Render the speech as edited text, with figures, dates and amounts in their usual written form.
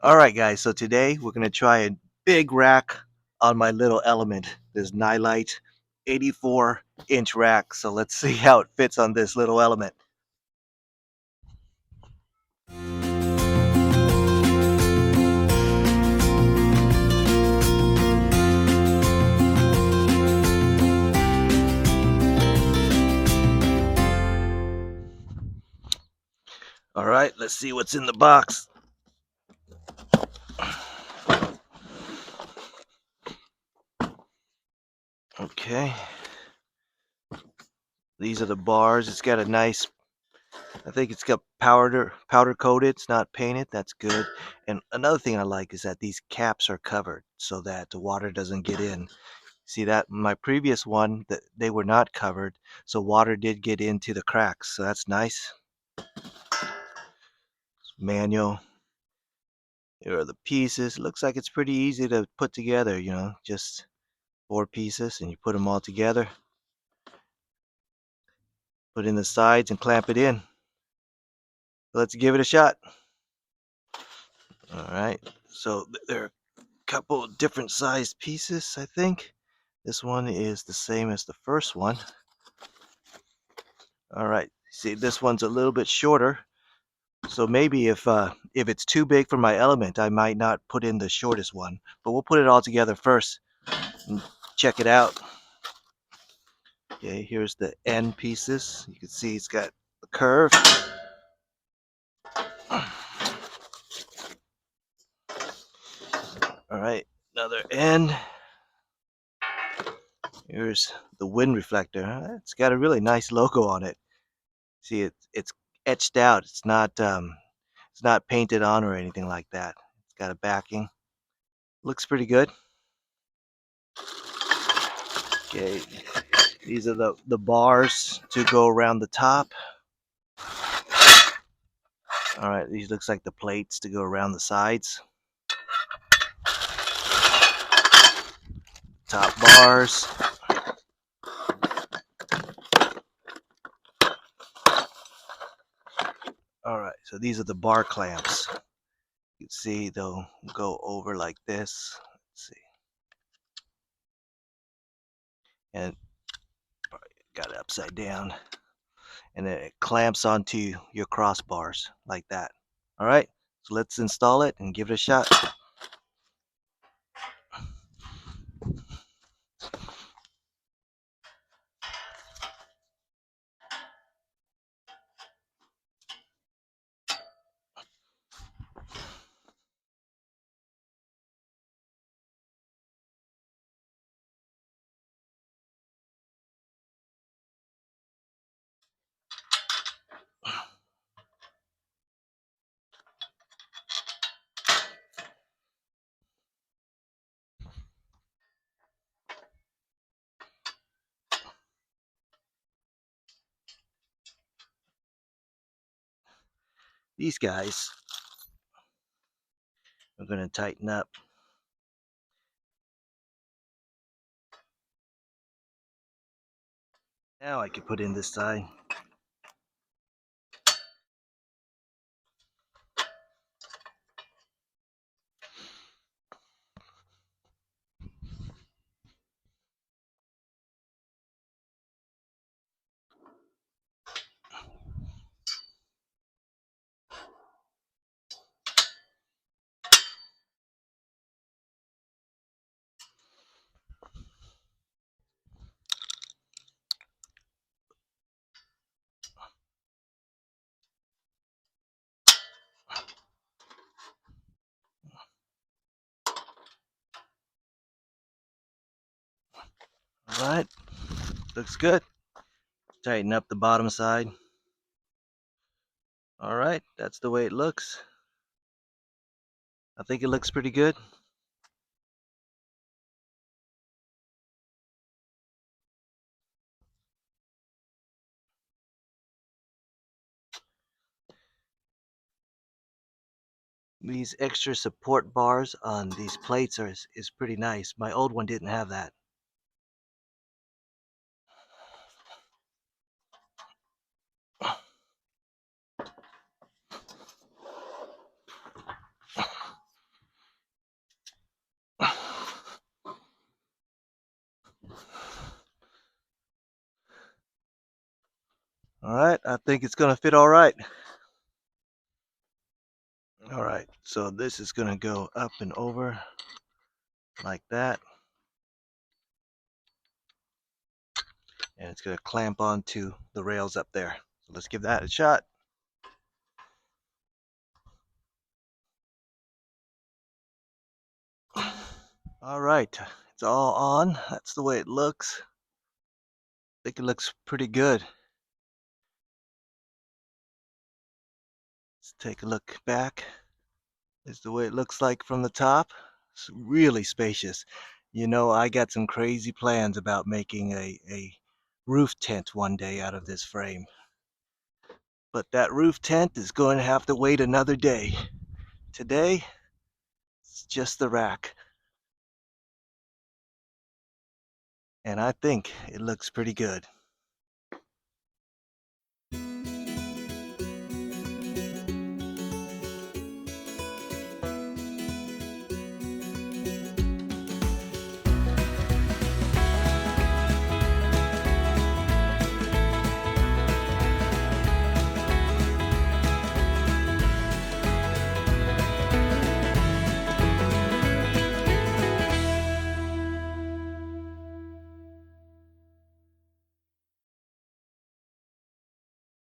Alright guys, so today we're going to try a big rack on my little element, this Nilight 84-inch rack. So let's see how it fits on this little element. Alright, let's see what's in the box. Okay, these are the bars. It's got a nice, I think it's got powder coated. It's not painted. That's good. And another thing I like is that these caps are covered so that the water doesn't get in. See that my previous one that they were not covered, so water did get into the cracks. So that's nice. Manual. Here are the pieces. Looks like it's pretty easy to put together. Just 4 pieces, and you put them all together. Put in the sides and clamp it in. Let's give it a shot. All right. So there are a couple of different sized pieces, I think. This one is the same as the first one. All right. See, this one's a little bit shorter. So maybe if it's too big for my element, I might not put in the shortest one. But we'll put it all together first and check it out. Okay, here's the end pieces. You can see it's got a curve. All right, another end. Here's the wind reflector. It's got a really nice logo on it. See, it's etched out. It's not painted on or anything like that. It's got a backing. Looks pretty good. Okay, these are the bars to go around the top. All right, these looks like the plates to go around the sides. Top bars. All right, so these are the bar clamps. You can see they'll go over like this. Let's see. And got it upside down. And then it clamps onto your crossbars like that. All right, so let's install it and give it a shot. These guys are going to tighten up. Now I can put in this side. All right, looks good. Tighten up the bottom side. All right, that's the way it looks. I think it looks pretty good. These extra support bars on these plates is pretty nice. My old one didn't have that. All right, I think it's gonna fit all right. All right, so this is gonna go up and over like that, and it's gonna clamp onto the rails up there. So let's give that a shot. All right, it's all on. That's the way it looks. I think it looks pretty good. Let's take a look back. This is the way it looks like from the top. It's really spacious. You know, I got some crazy plans about making a roof tent one day out of this frame. But that roof tent is going to have to wait another day. Today, it's just the rack. And I think it looks pretty good.